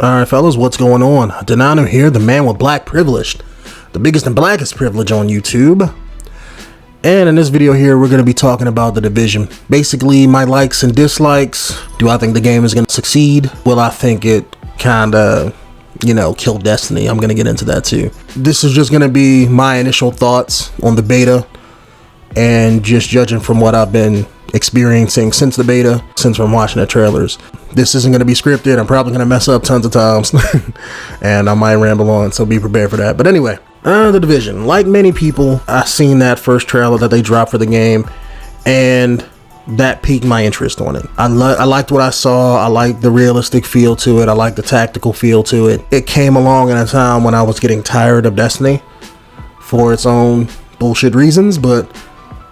Alright fellas, what's going on? Denano here, the man with black privilege. The biggest and blackest privilege on YouTube. And in this video here, we're going to be talking about The Division. Basically, my likes and dislikes. Do I think the game is going to succeed? Will I think it kinda, kill Destiny? I'm going to get into that too. This is just going to be my initial thoughts on the beta. And just judging from what I've been experiencing since the beta, since I'm watching the trailers. This isn't going to be scripted. I'm probably going to mess up tons of times and I might ramble on, so be prepared for that. But anyway, The Division. Like many people, I seen that first trailer that they dropped for the game and that piqued my interest on it. I liked what I saw. I liked the realistic feel to it. I liked the tactical feel to it. It came along in a time when I was getting tired of Destiny for its own bullshit reasons, but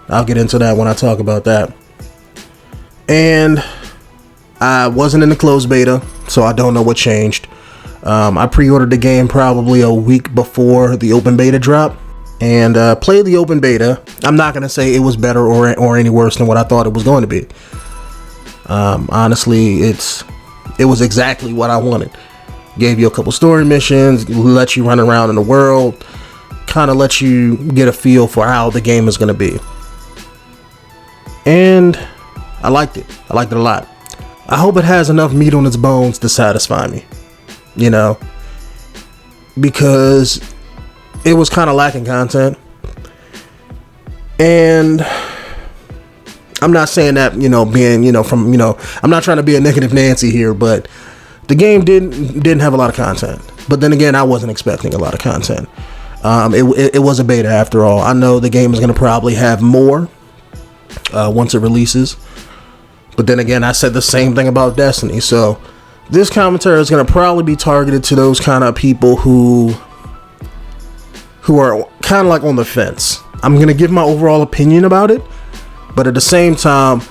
I'll get into that when I talk about that. And I wasn't in the closed beta, so I don't know what changed. I pre-ordered the game probably a week before the open beta drop and played the open beta. I'm not going to say it was better or any worse than what I thought it was going to be. Honestly, it was exactly what I wanted. Gave you a couple story missions, let you run around in the world, kind of let you get a feel for how the game is going to be. And I liked it. I liked it a lot. I hope it has enough meat on its bones to satisfy me, because it was kind of lacking content. And I'm not saying that, I'm not trying to be a negative Nancy here, but the game didn't have a lot of content. But then again, I wasn't expecting a lot of content. It was a beta after all. I know the game is going to probably have more once it releases. But then again, I said the same thing about Destiny. So this commentary is going to probably be targeted to those kind of people who are kind of like on the fence. I'm going to give my overall opinion about it. But at the same time,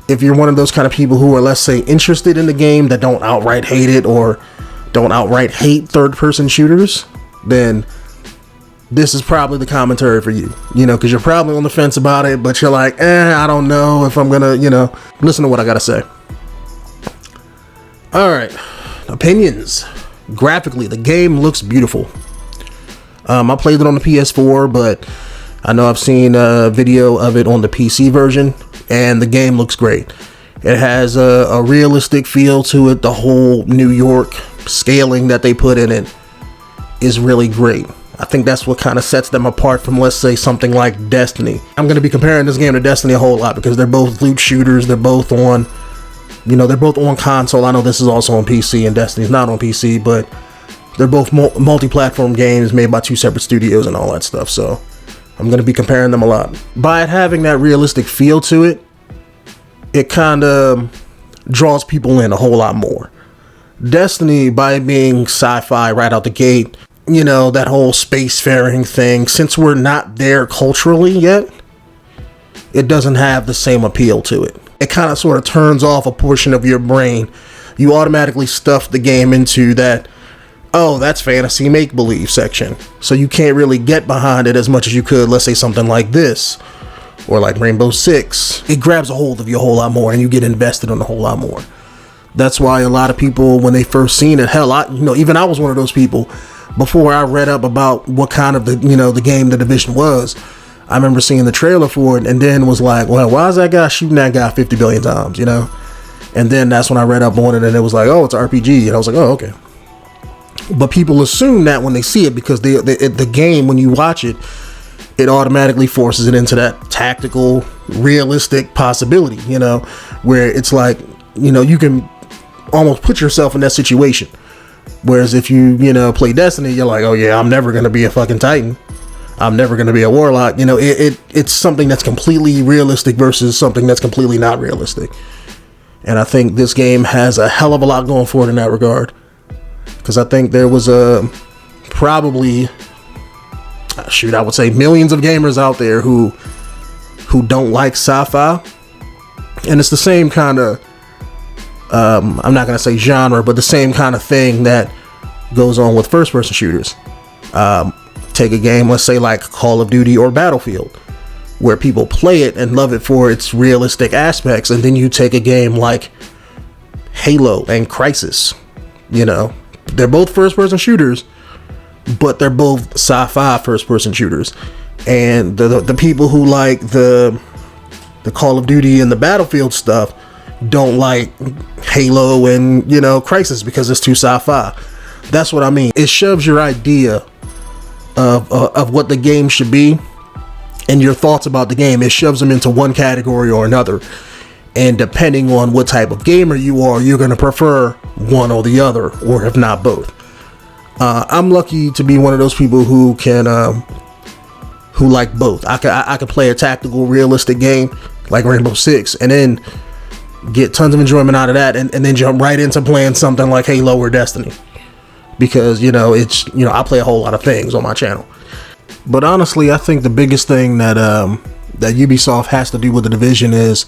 if you're one of those kind of people who are, let's say, interested in the game that don't outright hate it or don't outright hate third-person shooters, then this is probably the commentary for you, because you're probably on the fence about it, but you're like, I don't know if I'm gonna, listen to what I gotta say. All right, opinions. Graphically, the game looks beautiful. I played it on the PS4, but I know I've seen a video of it on the PC version, and the game looks great. It has a realistic feel to it. The whole New York scaling that they put in it is really great. I think that's what kind of sets them apart from, let's say, something like Destiny. I'm going to be comparing this game to Destiny a whole lot because they're both loot shooters. They're both on, they're both on console. I know this is also on PC and Destiny's not on PC, but they're both multi-platform games made by two separate studios and all that stuff. So I'm going to be comparing them a lot. By it having that realistic feel to it, it kind of draws people in a whole lot more. Destiny, by being sci-fi right out the gate, that whole spacefaring thing, since we're not there culturally yet, it doesn't have the same appeal to it. It kind of sort of turns off a portion of your brain. You automatically stuff the game into that, oh, that's fantasy make-believe section. So you can't really get behind it as much as you could, let's say something like this, or like Rainbow Six. It grabs a hold of you a whole lot more and you get invested in a whole lot more. That's why a lot of people, when they first seen it, hell, even I was one of those people. Before I read up about what kind of the game The Division was, I remember seeing the trailer for it and then was like, well, why is that guy shooting that guy 50 billion times, And then that's when I read up on it and it was like, oh, it's an RPG. And I was like, oh, okay. But people assume that when they see it because the game, when you watch it, it automatically forces it into that tactical, realistic possibility, where it's like, you can almost put yourself in that situation. Whereas if you, play Destiny, you're like, oh yeah, I'm never going to be a fucking Titan. I'm never going to be a Warlock. It's something that's completely realistic versus something that's completely not realistic. And I think this game has a hell of a lot going for it in that regard. Because I think there was probably, I would say millions of gamers out there who don't like sci-fi. And it's the same kind of, I'm not going to say genre, but the same kind of thing that goes on with first-person shooters. Take a game, let's say like Call of Duty or Battlefield, where people play it and love it for its realistic aspects, and then you take a game like Halo and Crysis, They're both first-person shooters, but they're both sci-fi first-person shooters. And the people who like the Call of Duty and the Battlefield stuff don't like Halo and, you know, Crysis because it's too sci-fi. That's what I mean. It shoves your idea of what the game should be and your thoughts about the game. It shoves them into one category or another. And depending on what type of gamer you are, you're going to prefer one or the other, or if not both. I'm lucky to be one of those people who can, who like both. I could play a tactical, realistic game like Rainbow Six, and then get tons of enjoyment out of that, and then jump right into playing something like Halo or Destiny, because I play a whole lot of things on my channel. But honestly, I think the biggest thing that Ubisoft has to do with The Division is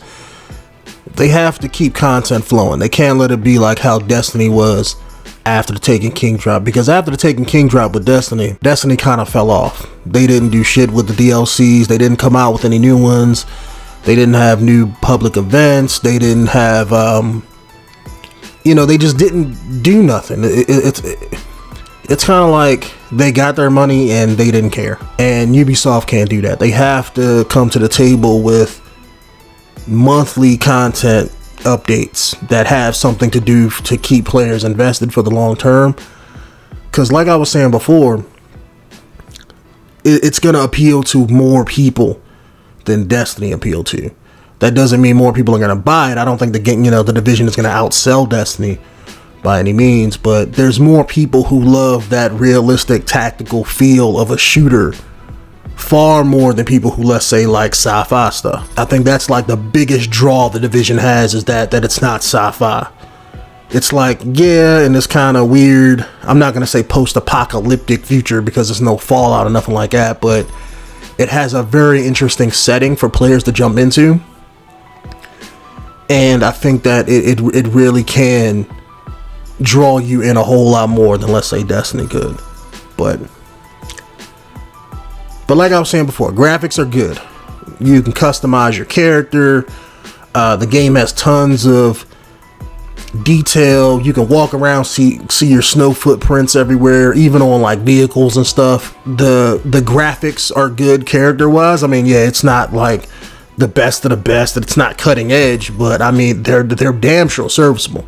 they have to keep content flowing. They can't let it be like how Destiny was after the Taken King drop, because after the Taken King drop with Destiny kind of fell off. They didn't do shit with the DLCs. They didn't come out with any new ones. They didn't have new public events. They didn't have, they just didn't do nothing. It's kind of like they got their money and they didn't care. And Ubisoft can't do that. They have to come to the table with monthly content updates that have something to do to keep players invested for the long term. Because like I was saying before, it's going to appeal to more people than Destiny appealed to. That doesn't mean more people are going to buy it. I don't think the game, the Division is going to outsell Destiny by any means, but there's more people who love that realistic tactical feel of a shooter far more than people who, let's say, like sci-fi stuff. I think that's like the biggest draw the Division has, is that it's not sci-fi. It's like, yeah, and it's kind of weird. I'm not going to say post-apocalyptic future because there's no Fallout or nothing like that, but it has a very interesting setting for players to jump into. And I think that it really can draw you in a whole lot more than, let's say, Destiny could. But like I was saying before, graphics are good. You can customize your character. The game has tons of detail. You can walk around, see your snow footprints everywhere, even on like vehicles and stuff. The graphics are good character wise. I mean, yeah, it's not like the best of the best, it's not cutting edge, but I mean, they're damn sure serviceable.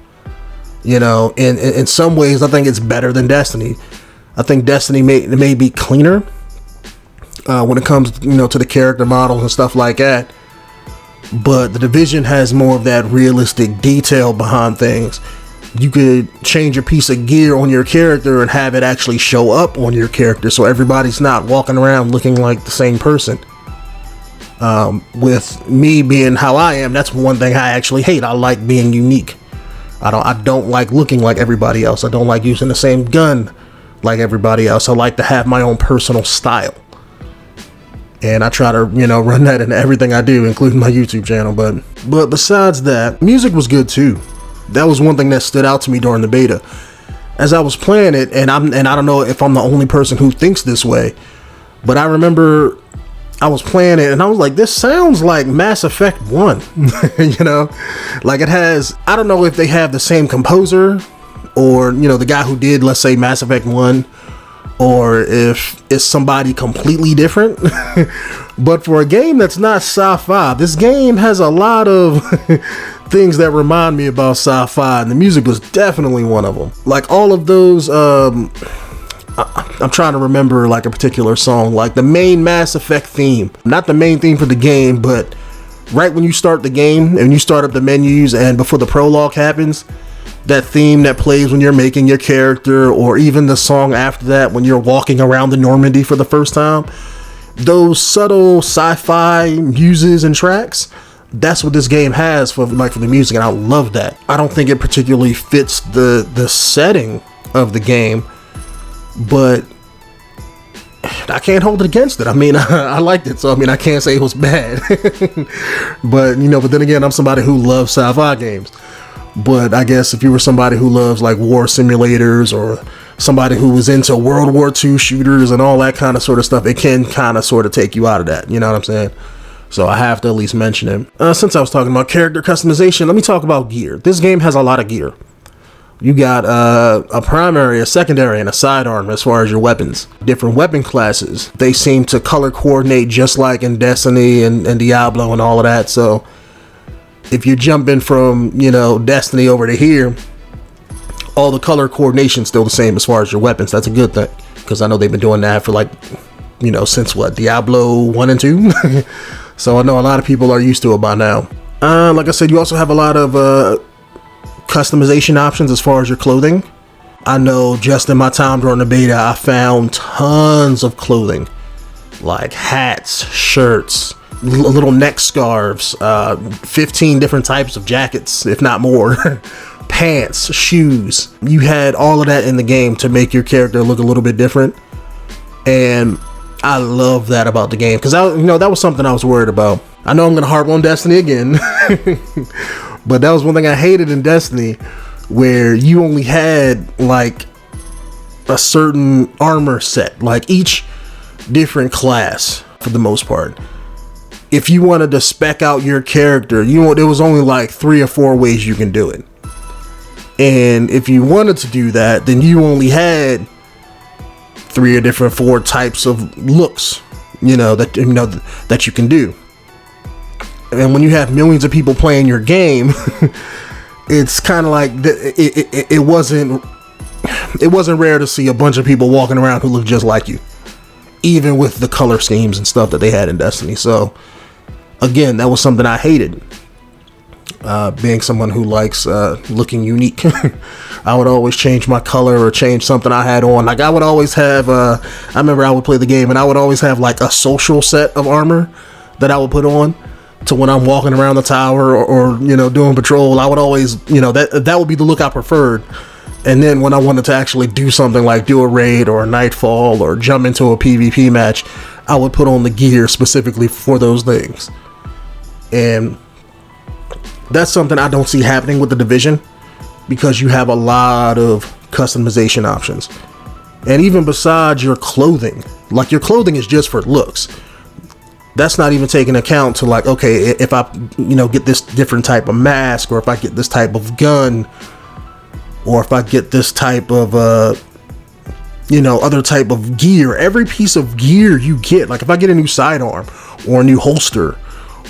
In some ways I think it's better than Destiny. I think Destiny may be cleaner when it comes to the character models and stuff like that, but the Division has more of that realistic detail behind things. You could change a piece of gear on your character and have it actually show up on your character, so everybody's not walking around looking like the same person. With me being how I am, that's one thing I actually hate. I like being unique. I don't like looking like everybody else. I don't like using the same gun like everybody else. I like to have my own personal style. And I try to, run that into everything I do, including my YouTube channel. But besides that, music was good too. That was one thing that stood out to me during the beta. As I was playing it, and I don't know if I'm the only person who thinks this way, but I remember I was playing it and I was like, this sounds like Mass Effect 1. Like it has, I don't know if they have the same composer or, the guy who did, let's say, Mass Effect 1, or if it's somebody completely different. But for a game that's not sci-fi, this game has a lot of things that remind me about sci-fi, and the music was definitely one of them. Like all of those, I'm trying to remember like a particular song, like the main Mass Effect theme, not the main theme for the game, but right when you start the game and you start up the menus and before the prologue happens, that theme that plays when you're making your character, or even the song after that when you're walking around the Normandy for the first time, those subtle sci-fi muses and tracks, that's what this game has for the music, and I love that. I don't think it particularly fits the setting of the game, but I can't hold it against it. I mean, I liked it, so I mean, I can't say it was bad. But then again, I'm somebody who loves sci-fi games. But I guess if you were somebody who loves like war simulators, or somebody who was into World War II shooters and all that kind of sort of stuff, it can kind of sort of take you out of that. You know what I'm saying? So I have to at least mention it. Since I was talking about character customization, let me talk about gear. This game has a lot of gear. You got a primary, a secondary, and a sidearm as far as your weapons. Different weapon classes. They seem to color coordinate just like in Destiny and Diablo and all of that. So if you're jumping from, Destiny over to here, all the color coordination's still the same as far as your weapons. That's a good thing, because I know they've been doing that for since Diablo 1 and 2. So I know a lot of people are used to it by now. Like I said, you also have a lot of customization options as far as your clothing. I know just in my time during the beta, I found tons of clothing, like hats, shirts, little neck scarves, 15 different types of jackets, if not more, pants, shoes. You had all of that in the game to make your character look a little bit different. And I love that about the game, because that was something I was worried about. I know I'm going to harp on Destiny again, but that was one thing I hated in Destiny, where you only had like a certain armor set, like each different class for the most part. If you wanted to spec out your character, there was only like 3 or 4 ways you can do it. And if you wanted to do that, then you only had 3 or different 4 types of looks, that you can do. And when you have millions of people playing your game, it's kind of like it wasn't rare to see a bunch of people walking around who look just like you, even with the color schemes and stuff that they had in Destiny. So again, that was something I hated. Being someone who likes looking unique, I would always change my color or change something I had on. Like I would always have, I remember I would play the game and I would always have like a social set of armor that I would put on to when I'm walking around the tower or doing patrol. I would always, that would be the look I preferred. And then when I wanted to actually do something like do a raid or a nightfall or jump into a PvP match, I would put on the gear specifically for those things. And that's something I don't see happening with the Division, because you have a lot of customization options. And even besides your clothing, like your clothing is just for looks. That's not even taking account to like, okay, if I, get this different type of mask, or if I get this type of gun, or if I get this type of, other type of gear. Every piece of gear you get, like if I get a new sidearm or a new holster,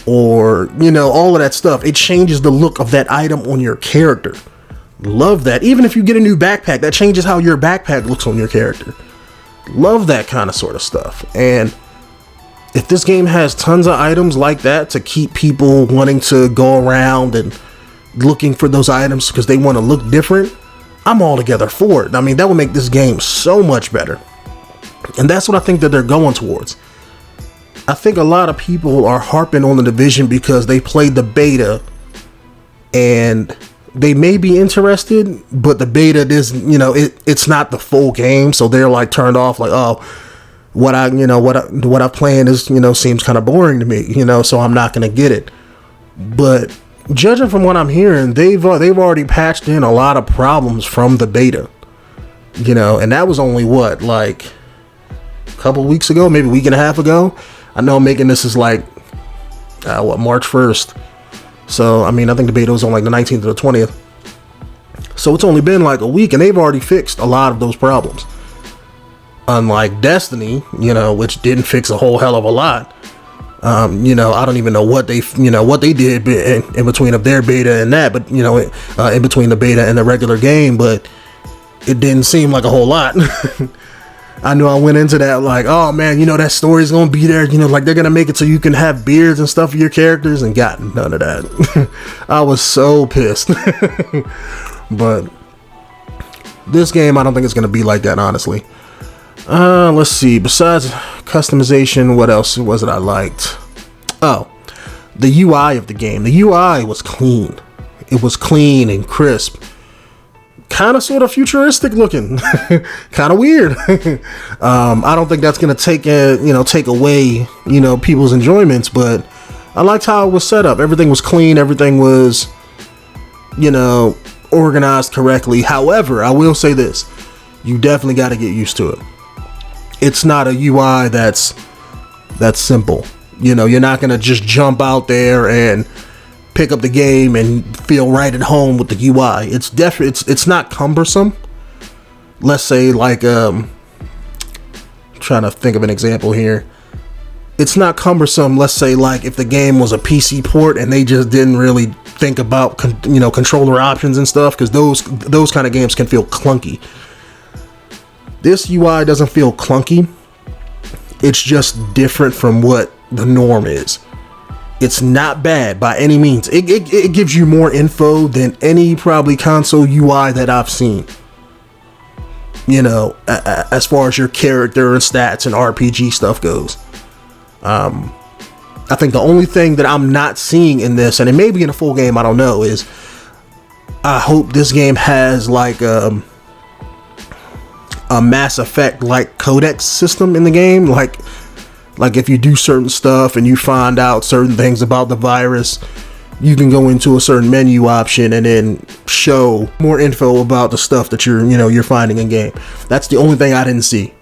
or all of that stuff, it changes the look of that item on your character. Love that. Even if you get a new backpack, that changes how your backpack looks on your character. Love that kind of sort of stuff. And if this game has tons of items like that to keep people wanting to go around and looking for those items because they want to look different, I'm all together for it. I mean, that would make this game so much better. And that's what I think that they're going towards. I think a lot of people are harping on the Division because they played the beta and they may be interested, but the beta is, it's not the full game. So they're like turned off, like, oh, what I'm playing is, seems kind of boring to me, so I'm not going to get it. But judging from what I'm hearing, they've already patched in a lot of problems from the beta, and that was only like a couple weeks ago, maybe a week and a half ago. I know I'm making this is like, March 1st. So, I think the beta was on like the 19th or the 20th. So it's only been like a week and they've already fixed a lot of those problems. Unlike Destiny, which didn't fix a whole hell of a lot. I don't even know what they did in between of their beta and that, but, in between the beta and the regular game, but it didn't seem like a whole lot. I knew I went into that like, oh man, that story's gonna be there, like they're gonna make it so you can have beards and stuff for your characters, and got none of that. I was so pissed. But this game, I don't think it's gonna be like that, honestly. Let's see, besides customization, what else was it I liked? Oh, the UI of the game. The UI was clean. It was clean and crisp. Kind of sort of futuristic looking. Kind of weird. I don't think that's gonna take away people's enjoyments, but I liked how it was set up. Everything was clean, everything was organized correctly. However, I will say this, you definitely got to get used to it. It's not a UI that's simple. You're not gonna just jump out there and pick up the game and feel right at home with the UI. It's not cumbersome. Let's say like trying to think of an example here. It's not cumbersome. Let's say like if the game was a PC port and they just didn't really think about controller options and stuff, because those kind of games can feel clunky. This UI doesn't feel clunky. It's just different from what the norm is. It's not bad by any means. It gives you more info than any probably console UI that I've seen. As far as your character and stats and RPG stuff goes. I think the only thing that I'm not seeing in this, and it may be in a full game, I don't know, is I hope this game has like a Mass Effect like codex system in the game. Like if you do certain stuff and you find out certain things about the virus, you can go into a certain menu option and then show more info about the stuff that you're finding in game. That's the only thing I didn't see.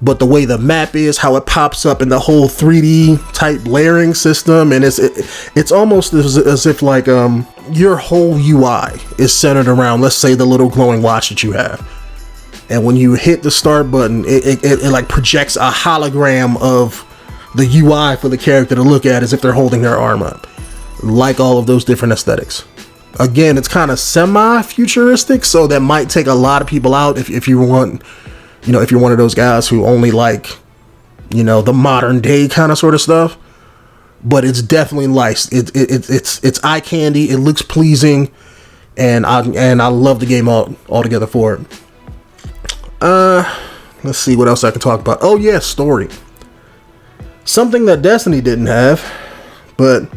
But the way the map is, how it pops up in the whole 3D type layering system, and it's almost as if like your whole UI is centered around, let's say, the little glowing watch that you have. And when you hit the start button, it like projects a hologram of the UI for the character to look at as if they're holding their arm up. Like all of those different aesthetics. Again, it's kind of semi-futuristic, so that might take a lot of people out if you want, if you're one of those guys who only like, the modern day kind of sort of stuff. But it's definitely nice. It's eye candy. It looks pleasing, and I love the game altogether for it. Let's see what else I can talk about. Oh yeah, story. Something that Destiny didn't have, but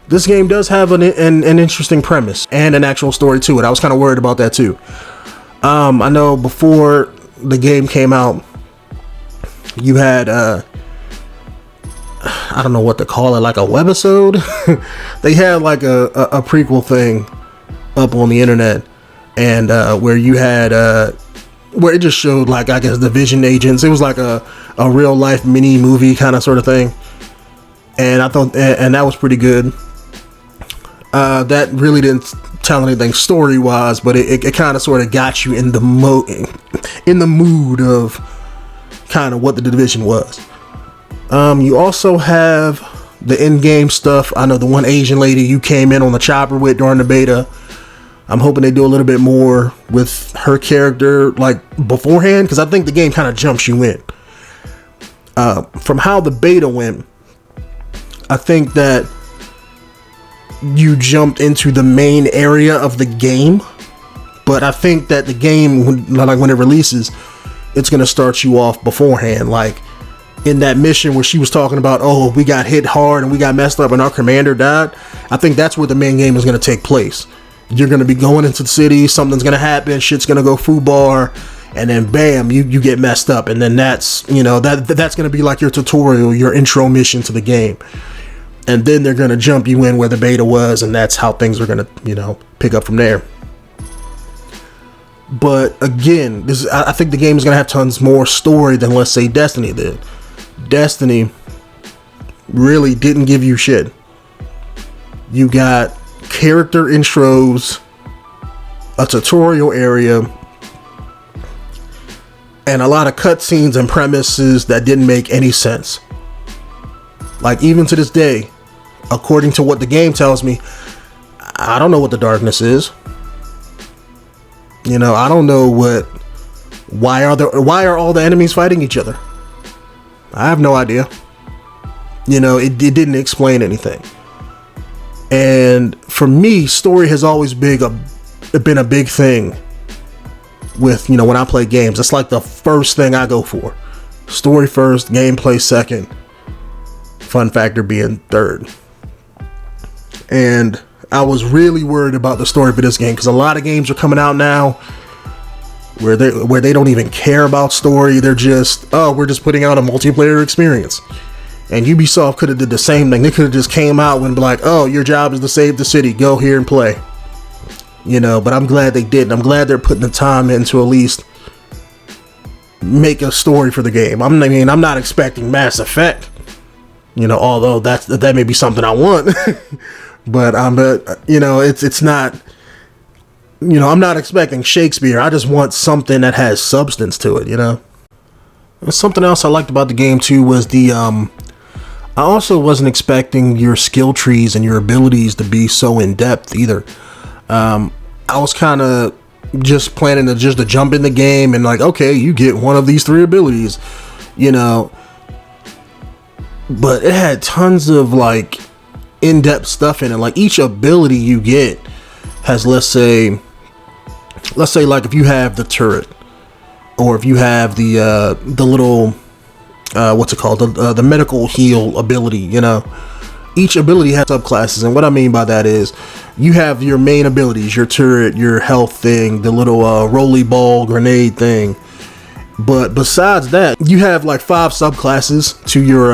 this game does have an interesting premise and an actual story to it. I was kind of worried about that too. I know before the game came out, you had I don't know what to call it, like a webisode. They had like a prequel thing up on the internet, and where you had where it just showed like, I guess, the Vision agents. It was like a real life mini movie kind of sort of thing, and I thought and that was pretty good. That really didn't tell anything story wise, but it kind of sort of got you in the mood of kind of what the Division was. You also have the in-game stuff. I know the one Asian lady you came in on the chopper with during the beta. I'm hoping they do a little bit more with her character like beforehand, because I think the game kind of jumps you in. From how the beta went, I think that you jumped into the main area of the game, but I think that the game, when it releases, it's going to start you off beforehand, like in that mission where she was talking about, oh, we got hit hard and we got messed up and our commander died. I think that's where the main game is going to take place. You're going to be going into the city, something's going to happen, shit's going to go foobar, and then bam, you get messed up, and then that's that's going to be like your tutorial, your intro mission to the game. And then they're going to jump you in where the beta was, and that's how things are going to, pick up from there. But again, I think the game is going to have tons more story than, let's say, Destiny did. Destiny really didn't give you shit. You got character intros, a tutorial area, and a lot of cutscenes and premises that didn't make any sense. Like, even to this day, according to what the game tells me, I don't know what the darkness is. I don't know why are all the enemies fighting each other? I have no idea. It didn't explain anything. And for me, story has always been a big thing with, when I play games. It's like the first thing I go for. Story first, gameplay second, fun factor being third. And I was really worried about the story for this game, because a lot of games are coming out now where they don't even care about story. They're just, we're just putting out a multiplayer experience. And Ubisoft could have did the same thing. They could have just came out and be like, oh, your job is to save the city, go here and play. But I'm glad they didn't. I'm glad they're putting the time in to at least make a story for the game. I'm not expecting Mass Effect, Although that may be something I want, but it's not. I'm not expecting Shakespeare. I just want something that has substance to it. And something else I liked about the game too was I also wasn't expecting your skill trees and your abilities to be so in depth either. I was kind of just planning to jump in the game and like, okay, you get one of these 3 abilities, but it had tons of like in-depth stuff in it. Like each ability you get has, let's say like if you have the turret, or if you have the little what's it called, the medical heal ability, each ability has subclasses. And what I mean by that is you have your main abilities, your turret, your health thing, the little roly ball grenade thing, but besides that you have like 5 subclasses to your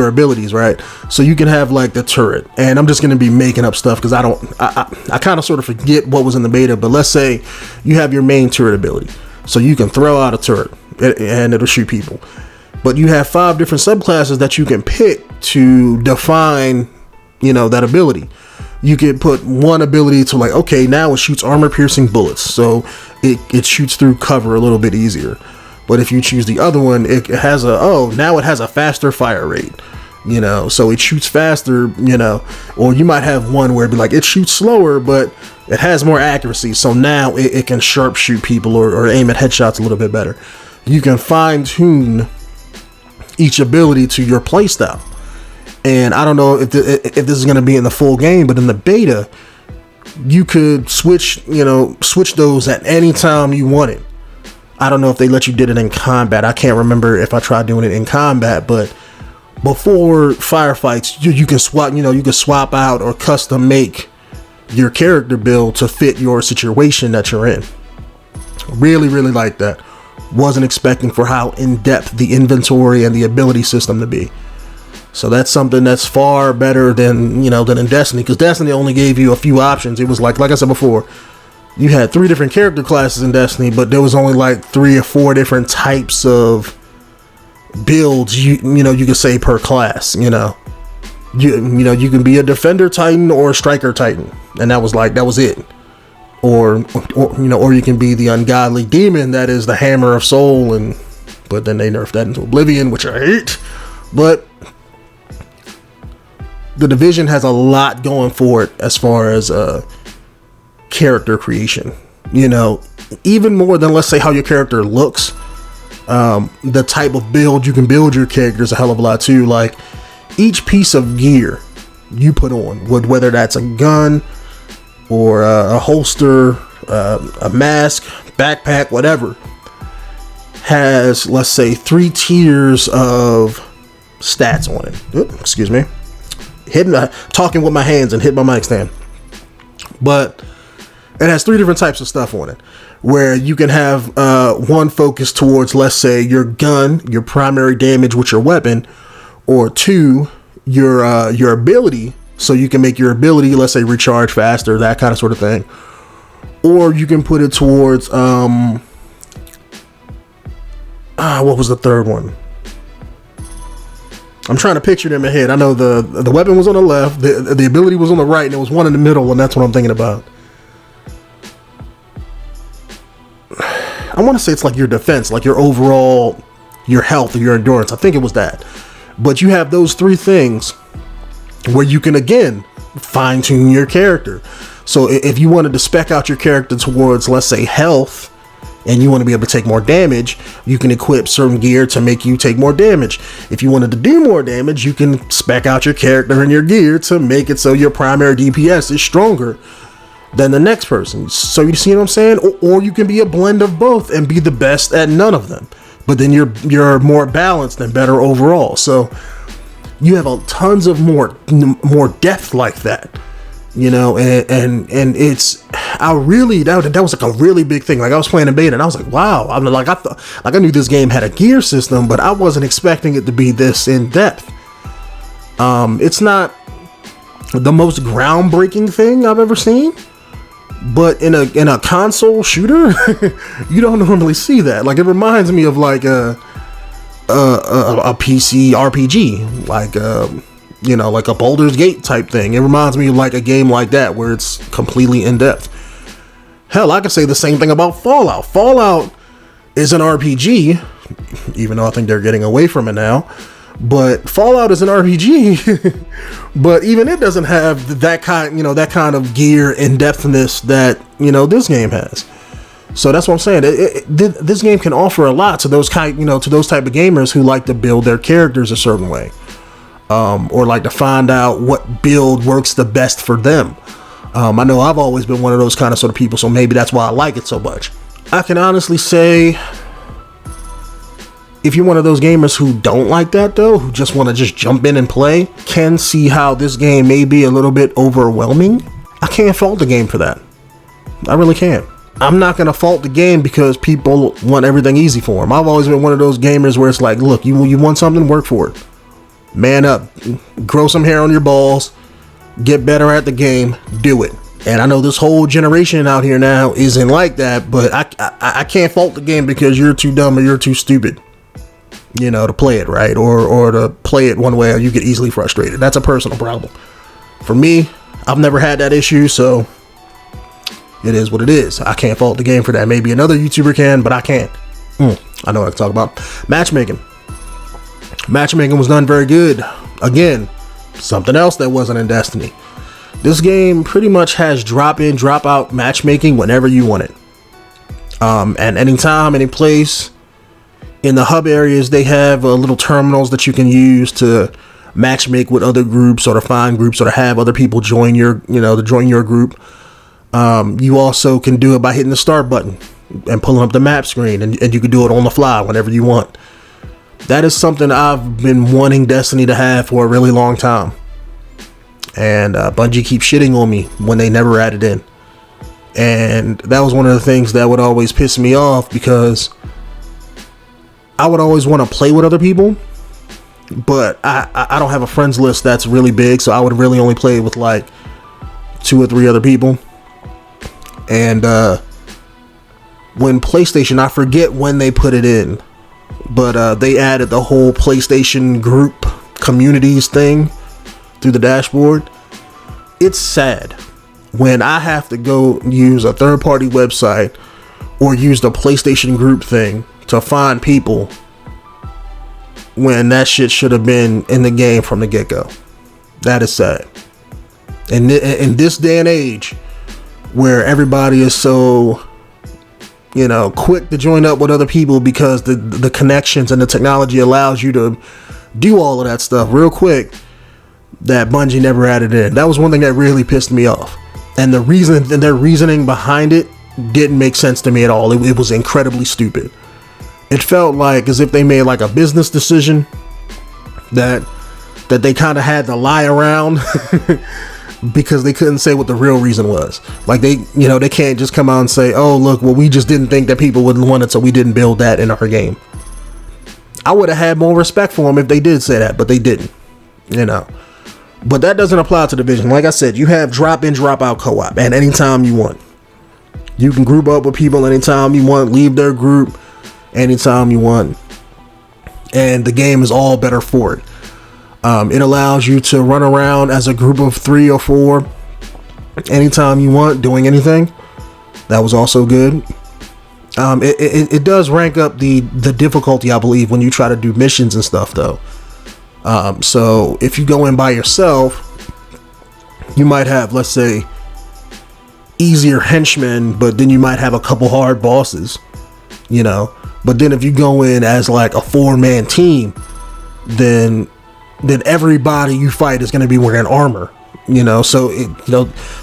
abilities, right? So you can have like the turret, and I'm just going to be making up stuff because I kind of sort of forget what was in the beta, but let's say you have your main turret ability, so you can throw out a turret and it'll shoot people. But you have 5 different subclasses that you can pick to define, that ability. You can put one ability to like, okay, now it shoots armor piercing bullets, so it shoots through cover a little bit easier. But if you choose the other one, it has now it has a faster fire rate, so it shoots faster, or you might have one where it'd be like, it shoots slower, but it has more accuracy. So now it can sharpshoot people or aim at headshots a little bit better. You can fine tune each ability to your playstyle. And I don't know if this is going to be in the full game, but in the beta, you could switch those at any time you wanted. I don't know if they let you did it in combat. I can't remember if I tried doing it in combat, but before firefights, you can swap, you can swap out or custom make your character build to fit your situation that you're in. Really, really like that. Wasn't expecting for how in-depth the inventory and the ability system to be. So that's something that's far better than in Destiny, because Destiny only gave you a few options. It was like I said before, you had 3 different character classes in Destiny, but there was only like 3 or 4 different types of builds you could say per class. You can be a defender titan or a striker titan, and that was it. Or you can be the ungodly demon that is the hammer of soul, but then they nerfed that into oblivion, which I hate. But the Division has a lot going for it as far as character creation, even more than, let's say, how your character looks. The type of build you can build your character is a hell of a lot too. Like each piece of gear you put on, whether that's a gun or a holster, a mask, backpack, whatever, has, let's say, 3 tiers of stats on it. Oops, excuse me, talking with my hands and hit my mic stand. But it has 3 different types of stuff on it, where you can have one focus towards, let's say, your gun, your primary damage with your weapon, or 2, your ability, so you can make your ability, let's say, recharge faster, that kind of sort of thing. Or you can put it towards what was the third one? I'm trying to picture it in my head. I know the weapon was on the left, the ability was on the right, and there was one in the middle, and that's what I'm thinking about. I want to say it's like your defense, like your overall, your health or your endurance. I think it was that. But you have those 3 things where you can, again, fine tune your character. So if you wanted to spec out your character towards, let's say, health, and you want to be able to take more damage, you can equip certain gear to make you take more damage. If you wanted to do more damage, you can spec out your character and your gear to make it so your primary DPS is stronger than the next person. So you see what I'm saying? Or you can be a blend of both and be the best at none of them, but then you're more balanced and better overall. So you have tons of more depth like that, and it's, that was like a really big thing. Like I was playing in beta and I was like, wow, I mean, like I knew this game had a gear system, but I wasn't expecting it to be this in depth. It's not the most groundbreaking thing I've ever seen, but in a console shooter, you don't normally see that. Like it reminds me of like a PC RPG, like like a Baldur's Gate type thing. It reminds me of like a game like that where it's completely in depth. Hell, I could say the same thing about Fallout. Fallout is an RPG, even though I think they're getting away from it now. But Fallout is an RPG, but even it doesn't have that kind of gear and depthness that this game has. So that's what I'm saying. This game can offer a lot to those type of gamers who like to build their characters a certain way, or like to find out what build works the best for them. I know I've always been one of those kind of sort of people, so maybe that's why I like it so much. I can honestly say, if you're one of those gamers who don't like that though, who just want to just jump in and play, can see how this game may be a little bit overwhelming. I can't fault the game for that. I really can't. I'm not going to fault the game because people want everything easy for them. I've always been one of those gamers where it's like, look, you want something, work for it. Man up, grow some hair on your balls, get better at the game, do it. And I know this whole generation out here now isn't like that, but I can't fault the game because you're too dumb or you're too stupid, to play it right, or to play it one way, or you get easily frustrated. That's a personal problem. For me, I've never had that issue, so it is what it is. I can't fault the game for that. Maybe another YouTuber can, but I can't. I know what I can talk about. Matchmaking. Matchmaking was done very good. Again, something else that wasn't in Destiny. This game pretty much has drop in, drop out matchmaking whenever you want it. And anytime, any place. In the hub areas, they have little terminals that you can use to matchmake with other groups, or to find groups, or to have other people join your group. You also can do it by hitting the start button and pulling up the map screen, and you can do it on the fly whenever you want. That is something I've been wanting Destiny to have for a really long time. And Bungie keeps shitting on me when they never add it in. And that was one of the things that would always piss me off, because I would always want to play with other people, but I don't have a friends list that's really big, so I would really only play with like 2 or 3 other people. And when PlayStation, I forget when they put it in, but they added the whole PlayStation group communities thing through the dashboard. It's sad when I have to go use a third-party website or use the PlayStation group thing to find people, when that shit should have been in the game from the get-go. That is sad. And in this day and age, where everybody is so quick to join up with other people because the connections and the technology allows you to do all of that stuff real quick, that Bungie never added in. That was one thing that really pissed me off. And their reasoning behind it didn't make sense to me at all. It was incredibly stupid. It felt like as if they made like a business decision that they kind of had to lie around because they couldn't say what the real reason was. Like they can't just come out and say, oh, look, well, we just didn't think that people would want it, so we didn't build that in our game. I would have had more respect for them if they did say that, but they didn't, But that doesn't apply to Division. Like I said, you have drop in, drop out co-op, and anytime you want. You can group up with people anytime you want, leave their group anytime you want, and the game is all better for it. It allows you to run around as a group of 3 or 4 anytime you want, doing anything. That was also good. It does rank up the difficulty, I believe, when you try to do missions and stuff, though. So if you go in by yourself, you might have, let's say, easier henchmen, but then you might have a couple hard bosses, But then if you go in as like a 4-man team, then everybody you fight is going to be wearing armor, so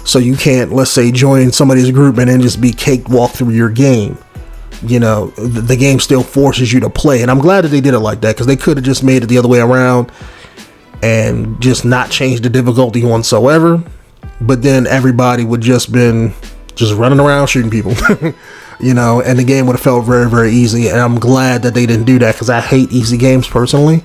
so you can't, let's say, join somebody's group and then just be cakewalk through your game. The game still forces you to play, and I'm glad that they did it like that, because they could have just made it the other way around and just not changed the difficulty whatsoever, but then everybody would just running around shooting people. And the game would have felt very, very easy. And I'm glad that they didn't do that, because I hate easy games personally.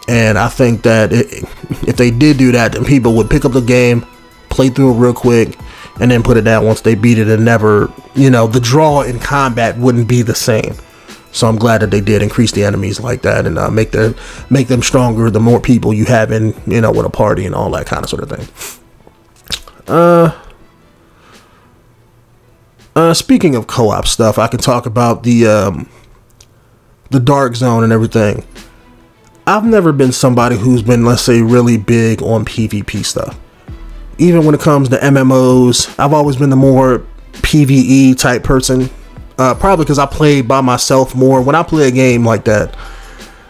And I think that if they did do that, then people would pick up the game, play through it real quick, and then put it down once they beat it, and never, the draw in combat wouldn't be the same. So I'm glad that they did increase the enemies like that and make them stronger the more people you have in, with a party and all that kind of sort of thing. Speaking of co-op stuff, I can talk about the Dark Zone and everything. I've never been somebody who's been, let's say, really big on PvP stuff. Even when it comes to MMOs, I've always been the more PvE type person. Probably because I play by myself more. When I play a game like that,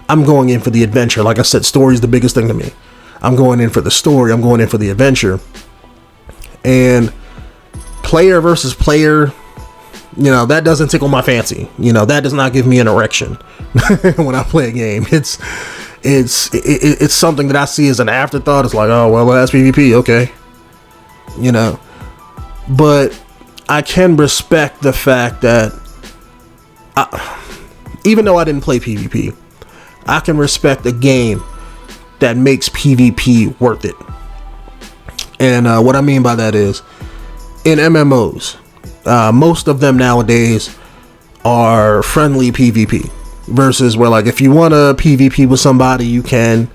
I'm going in for the adventure. Like I said, story is the biggest thing to me. I'm going in for the story. I'm going in for the adventure. And player versus player, that doesn't tickle my fancy. That does not give me an erection when I play a game. It's something that I see as an afterthought. It's like, oh, well, that's PvP. Okay. But I can respect the fact that even though I didn't play PvP, I can respect a game that makes PvP worth it. And what I mean by that is, in MMOs, most of them nowadays are friendly PvP versus where, like, if you want to PvP with somebody, you can,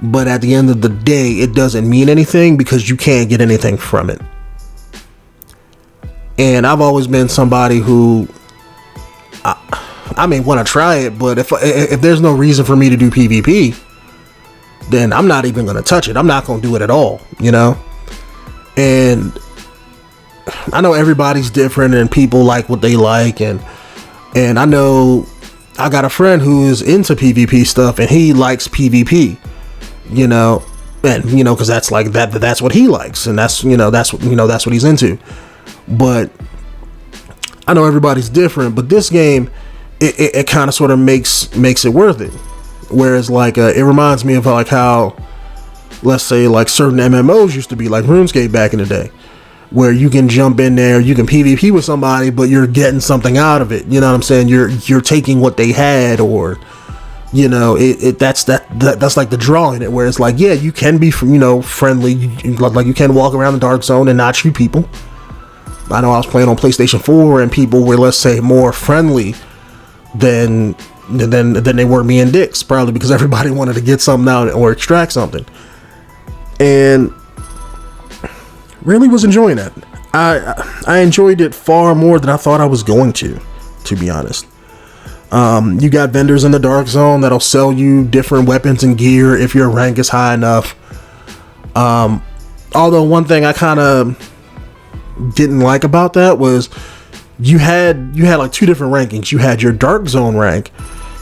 but at the end of the day, it doesn't mean anything because you can't get anything from it. And I've always been somebody who, I may want to try it, but if there's no reason for me to do PvP, then I'm not even going to touch it. I'm not going to do it at all, And I know everybody's different and people like what they like. And I know I got a friend who is into PvP stuff and he likes PvP, and, cause that's like that's what he likes. And that's what he's into. But I know everybody's different, but this game, it kind of sort of makes it worth it. Whereas like, it reminds me of like how, let's say like certain MMOs used to be, like RuneScape back in the day, where you can jump in there, you can PvP with somebody, but you're getting something out of it. You know what I'm saying? You're taking what they had, or, that's like the draw in it, where it's like, yeah, you can be, friendly, like you can walk around the Dark Zone and not shoot people. I know I was playing on PlayStation 4 and people were, let's say, more friendly than they were being dicks, probably because everybody wanted to get something out or extract something. And really was enjoying that. I enjoyed it far more than I thought I was going to be honest. You got vendors in the Dark Zone that'll sell you different weapons and gear if your rank is high enough. Although one thing I kind of didn't like about that was you had like two different rankings. You had your Dark Zone rank,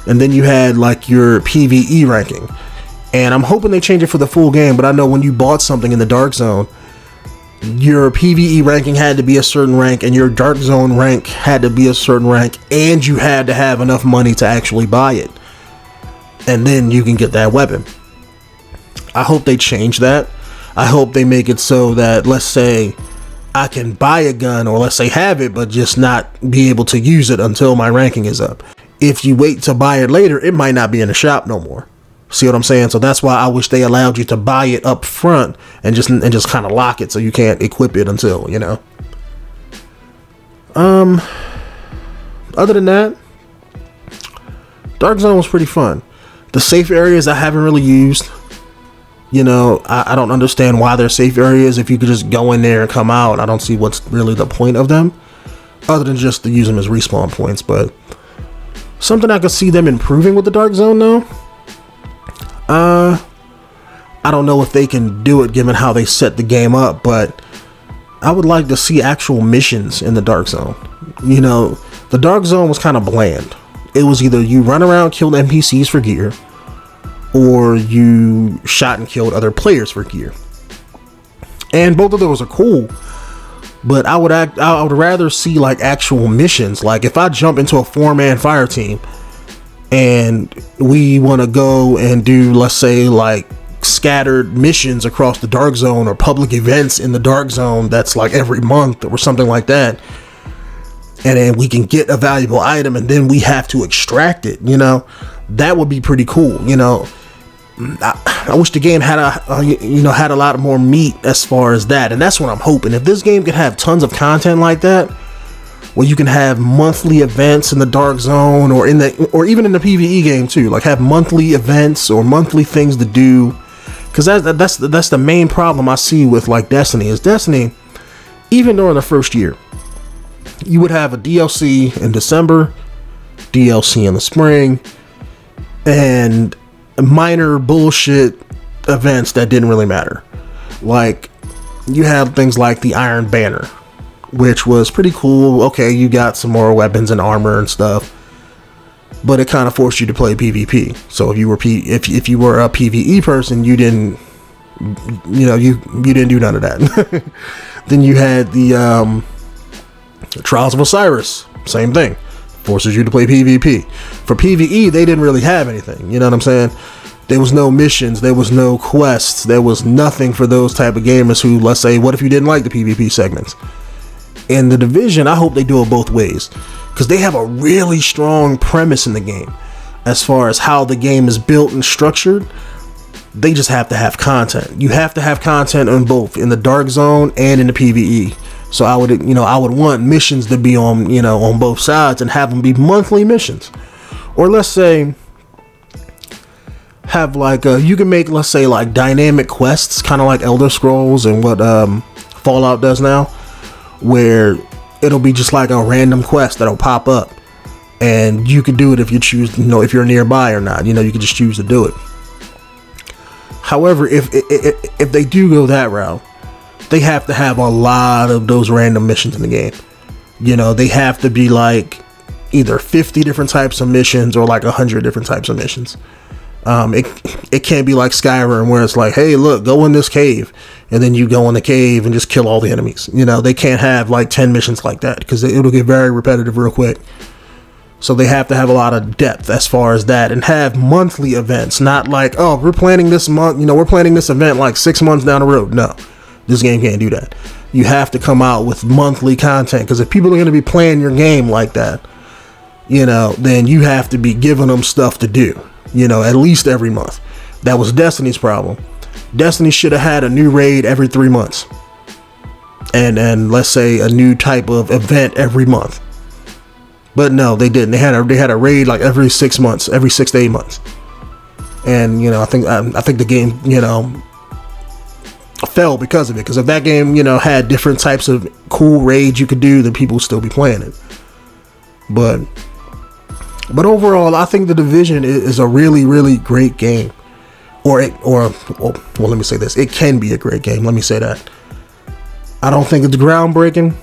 and then you had like your PvE ranking. And I'm hoping they change it for the full game, but I know when you bought something in the Dark Zone, your PvE ranking had to be a certain rank and your Dark Zone rank had to be a certain rank, and you had to have enough money to actually buy it, and then you can get that weapon. I hope they change that. I hope they make it so that, let's say, I can buy a gun, or let's say have it, but just not be able to use it until my ranking is up. If you wait to buy it later, it might not be in the shop no more. See what I'm saying? So that's why I wish they allowed you to buy it up front and just kind of lock it so you can't equip it until, Other than that, Dark Zone was pretty fun. The safe areas I haven't really used. I don't understand why they're safe areas. If you could just go in there and come out, I don't see what's really the point of them, other than just to use them as respawn points. But something I could see them improving with the Dark Zone, though. I don't know if they can do it given how they set the game up, but I would like to see actual missions in the Dark Zone. The Dark Zone was kind of bland. It was either you run around, killed NPCs for gear, or you shot and killed other players for gear. And both of those are cool, but I would rather see like actual missions. Like if I jump into a 4-man fire team and we want to go and do, let's say, like scattered missions across the Dark Zone or public events in the Dark Zone that's like every month or something like that, and then we can get a valuable item and then we have to extract it, that would be pretty cool. I wish the game had a lot more meat as far as that, and that's what I'm hoping. If this game could have tons of content like that, where you can have monthly events in the Dark Zone or even in the PvE game too. Like have monthly events or monthly things to do. Because that's the main problem I see with like Destiny. Is Destiny, even during the first year, you would have a DLC in December, DLC in the spring, and minor bullshit events that didn't really matter. Like you have things like the Iron Banner, which was pretty cool. Okay, you got some more weapons and armor and stuff, but it kind of forced you to play PvP. So if you were if you were a PvE person, you didn't do none of that. Then you had the Trials of Osiris, same thing, forces you to play PvP. For PvE, they didn't really have anything. You know what I'm saying? There was no missions, there was no quests, there was nothing for those type of gamers who, let's say, what if you didn't like the PvP segments? In The Division, I hope they do it both ways, because they have a really strong premise in the game as far as how the game is built and structured. They just have to have content. You have to have content on both, in the Dark Zone and in the PvE. So I would want missions to be on both sides and have them be monthly missions. Or let's say have like you can make, let's say, like dynamic quests, kind of like Elder Scrolls and what Fallout does now, where it'll be just like a random quest that'll pop up, and you can do it if you choose, if you're nearby or not. You can just choose to do it. However, if they do go that route, they have to have a lot of those random missions in the game. They have to be like either 50 different types of missions or like 100 different types of missions. It can't be like Skyrim, where it's like, hey, look, go in this cave, and then you go in the cave and just kill all the enemies. They can't have like 10 missions like that, because it'll get very repetitive real quick. So they have to have a lot of depth as far as that, and have monthly events, not like, oh, we're planning this month, we're planning this event like 6 months down the road. No, this game can't do that. You have to come out with monthly content, because if people are going to be playing your game like that, then you have to be giving them stuff to do. At least every month. That was Destiny's problem. Destiny should have had a new raid every 3 months. And let's say a new type of event every month. But no, they didn't. They had a raid like every 6 months, every 6 to 8 months. And I think the game, fell because of it. Because if that game, had different types of cool raids you could do, then people would still be playing it. But overall, I think The Division is a really, really great game. Well, let me say this. It can be a great game. Let me say that. I don't think it's groundbreaking.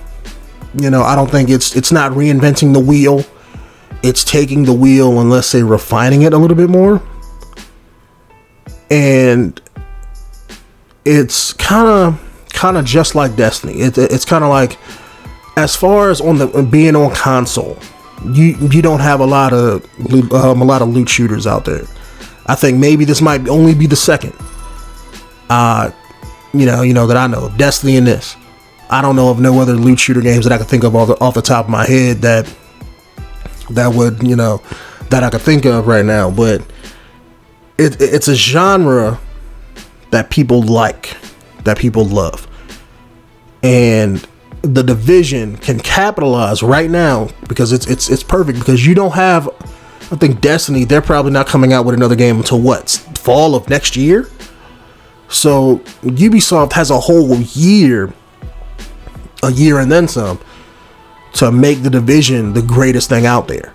I don't think it's not reinventing the wheel. It's taking the wheel and, let's say, refining it a little bit more. And it's kind of just like Destiny. It's kind of like, as far as being on console, you don't have a lot of loot shooters out there. I think maybe this might only be the second. That I know of, Destiny and this. I don't know of no other loot shooter games that I could think of off the top of my head that I could think of right now. But it's a genre that people like, that people love, and The Division can capitalize right now, because it's perfect, because you don't have, I think Destiny, they're probably not coming out with another game until fall of next year. So Ubisoft has a whole year and then some, to make The Division the greatest thing out there.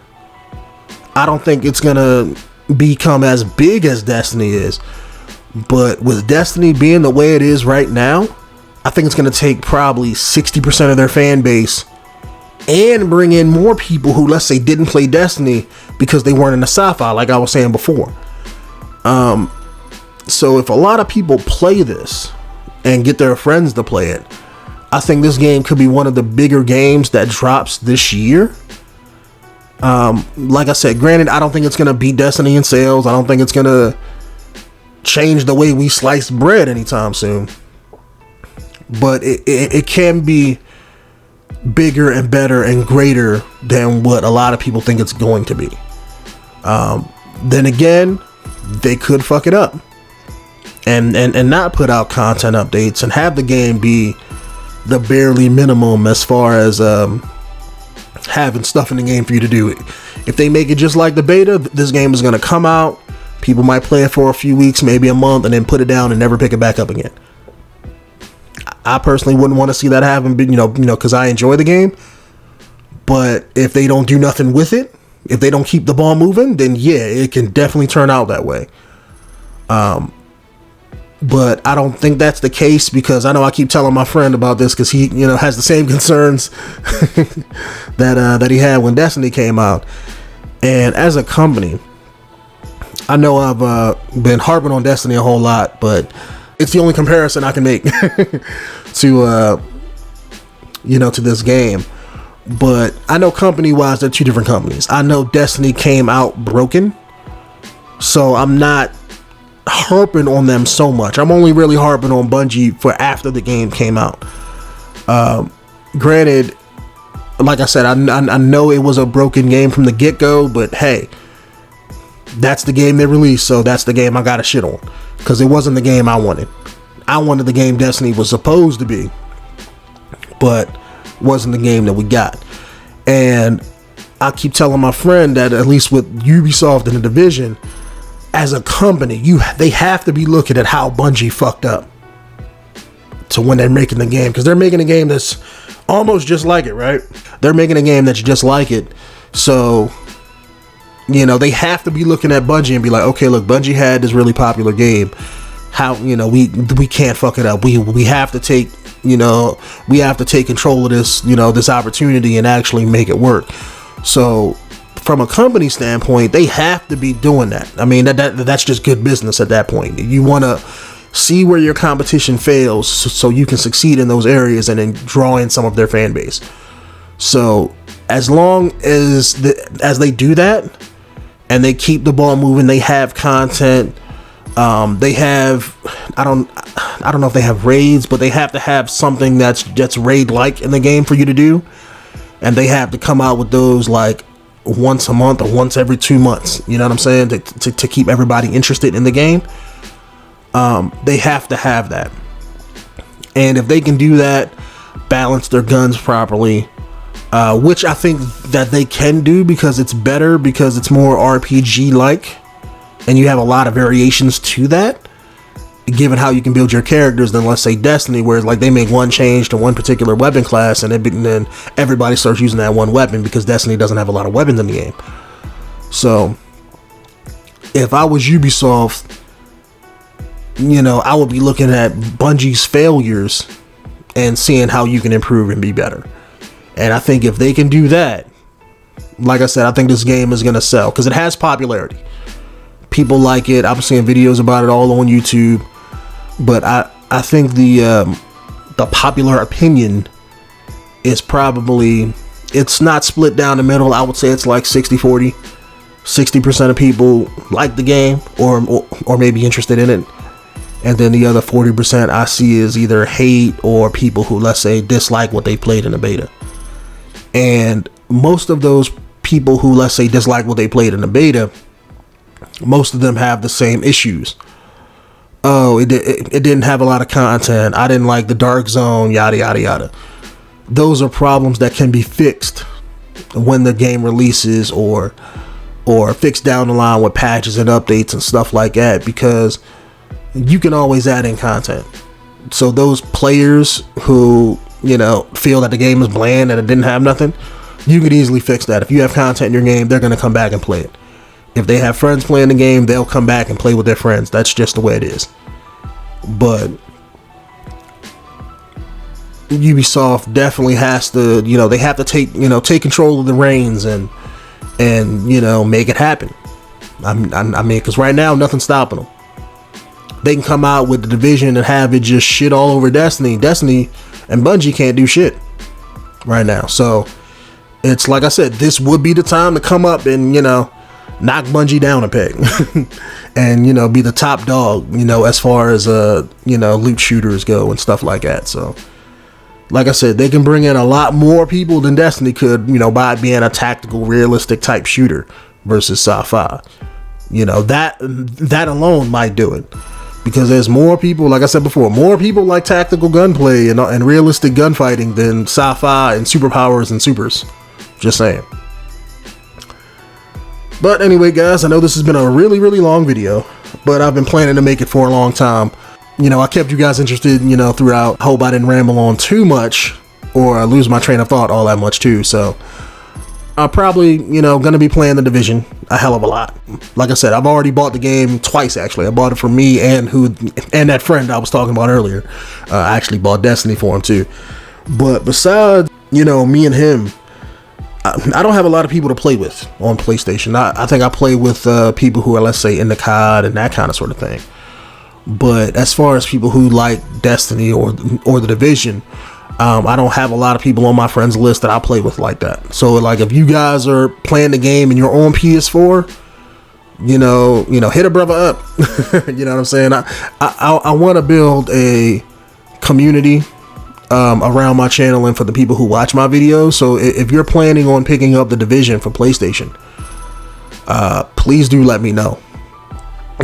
I don't think it's gonna become as big as Destiny is, but with Destiny being the way it is right now, I think it's going to take probably 60% of their fan base and bring in more people who, let's say, didn't play Destiny because they weren't in the sci-fi, like I was saying before. So if a lot of people play this and get their friends to play it, I think this game could be one of the bigger games that drops this year. Like I said, granted, I don't think it's going to beat Destiny in sales. I don't think it's going to change the way we slice bread anytime soon. But it can be bigger and better and greater than what a lot of people think it's going to be. Then again, they could fuck it up and not put out content updates and have the game be the barely minimum as far as having stuff in the game for you to do it. If they make it just like the beta, this game is going to come out. People might play it for a few weeks, maybe a month, and then put it down and never pick it back up again. I personally wouldn't want to see that happen, because I enjoy the game. But if they don't do nothing with it, if they don't keep the ball moving, then yeah, it can definitely turn out that way. But I don't think that's the case, because I know I keep telling my friend about this, because he, has the same concerns that he had when Destiny came out. And as a company, I know I've been harping on Destiny a whole lot, but it's the only comparison I can make to this game. But I know company-wise, they're two different companies. I know Destiny came out broken, so I'm not harping on them so much. I'm only really harping on Bungie for after the game came out. Granted, like I said, I know it was a broken game from the get-go, but hey, that's the game they released, so that's the game I gotta shit on, because it wasn't the game I wanted. I wanted the game Destiny was supposed to be, but wasn't the game that we got. And I keep telling my friend that at least with Ubisoft and the Division, as a company, they have to be looking at how Bungie fucked up to when they're making the game, because they're making a game that's almost just like it, right? They're making a game that's just like it. So, they have to be looking at Bungie and be like, okay, look, Bungie had this really popular game. How, we can't fuck it up. We have to take, we have to take control of this, this opportunity and actually make it work. So from a company standpoint, they have to be doing that. I mean, that's just good business at that point. You want to see where your competition fails so you can succeed in those areas and then draw in some of their fan base. So as long as they do that and they keep the ball moving, they have content. They have, I don't know if they have raids, but they have to have something that's raid-like in the game for you to do. And they have to come out with those like once a month or once every 2 months. You know what I'm saying? To keep everybody interested in the game. They have to have that. And if they can do that, balance their guns properly, which I think that they can do, because it's better, because it's more RPG-like. And you have a lot of variations to that, given how you can build your characters, than let's say Destiny, where like they make one change to one particular weapon class and then everybody starts using that one weapon, because Destiny doesn't have a lot of weapons in the game. So if I was Ubisoft, I would be looking at Bungie's failures and seeing how you can improve and be better. And I think if they can do that, like I said, I think this game is going to sell, because it has popularity. People like it. I'm seeing videos about it all on YouTube. But I think the popular opinion is probably, it's not split down the middle. I would say it's like 60-40. 60% of people like the game or maybe interested in it. And then the other 40% I see is either hate or people who, let's say, dislike what they played in the beta. And most of those people who, let's say, dislike what they played in the beta, most of them have the same issues. Oh, it didn't have a lot of content. I didn't like the dark zone, yada, yada, yada. Those are problems that can be fixed when the game releases or fixed down the line with patches and updates and stuff like that, because you can always add in content. So those players who, feel that the game is bland and it didn't have nothing, you could easily fix that. If you have content in your game, they're going to come back and play it. If they have friends playing the game, they'll come back and play with their friends. That's just the way it is. But Ubisoft definitely has to, they have to take control of the reins and make it happen. I mean, because right now, nothing's stopping them. They can come out with the Division and have it just shit all over Destiny. Destiny and Bungie can't do shit right now. So it's like I said, this would be the time to come up and, knock Bungie down a peg and, be the top dog, as far as, loot shooters go and stuff like that. So like I said, they can bring in a lot more people than Destiny could, by being a tactical, realistic type shooter versus sci-fi. That alone might do it, because there's more people, like I said before, more people like tactical gunplay and realistic gunfighting than sci-fi and superpowers and supers. Just saying. But anyway, guys, I know this has been a really, really long video, but I've been planning to make it for a long time. You know, I kept you guys interested, you know, throughout. I hope I didn't ramble on too much or lose my train of thought all that much too. So I'm probably, you know, going to be playing The Division a hell of a lot. Like I said, I've already bought the game twice, actually. I bought it for me and that friend I was talking about earlier. I actually bought Destiny for him too. But besides, you know, me and him, I don't have a lot of people to play with on PlayStation. I think I play with people who are, let's say, in the COD and that kind of sort of thing. But as far as people who like Destiny or The Division, I don't have a lot of people on my friends list that I play with like that. So like, if you guys are playing the game and you're on PS4, you know, hit a brother up. You know what I'm saying? I want to build a community around my channel and for the people who watch my videos. So if you're planning on picking up The Division for PlayStation, please do let me know.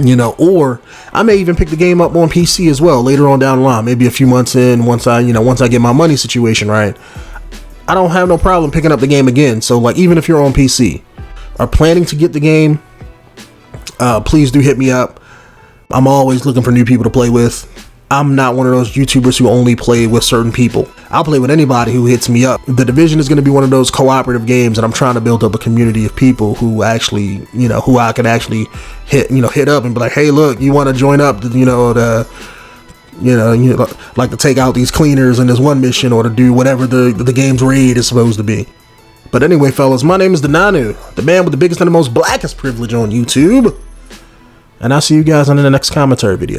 You know, or I may even pick the game up on PC as well later on down the line, maybe a few months in, once I get my money situation right. I don't have no problem picking up the game again. So like, even if you're on PC, are planning to get the game, please do hit me up. I'm always looking for new people to play with. I'm not one of those YouTubers who only play with certain people. I'll play with anybody who hits me up. The Division is going to be one of those cooperative games, and I'm trying to build up a community of people who actually, you know, who I can actually hit up and be like, hey, look, you want to join up, like to take out these cleaners in this one mission, or to do whatever the game's raid is supposed to be. But anyway, fellas, my name is the Nanu, the man with the biggest and the most blackest privilege on YouTube. And I'll see you guys on the next commentary video.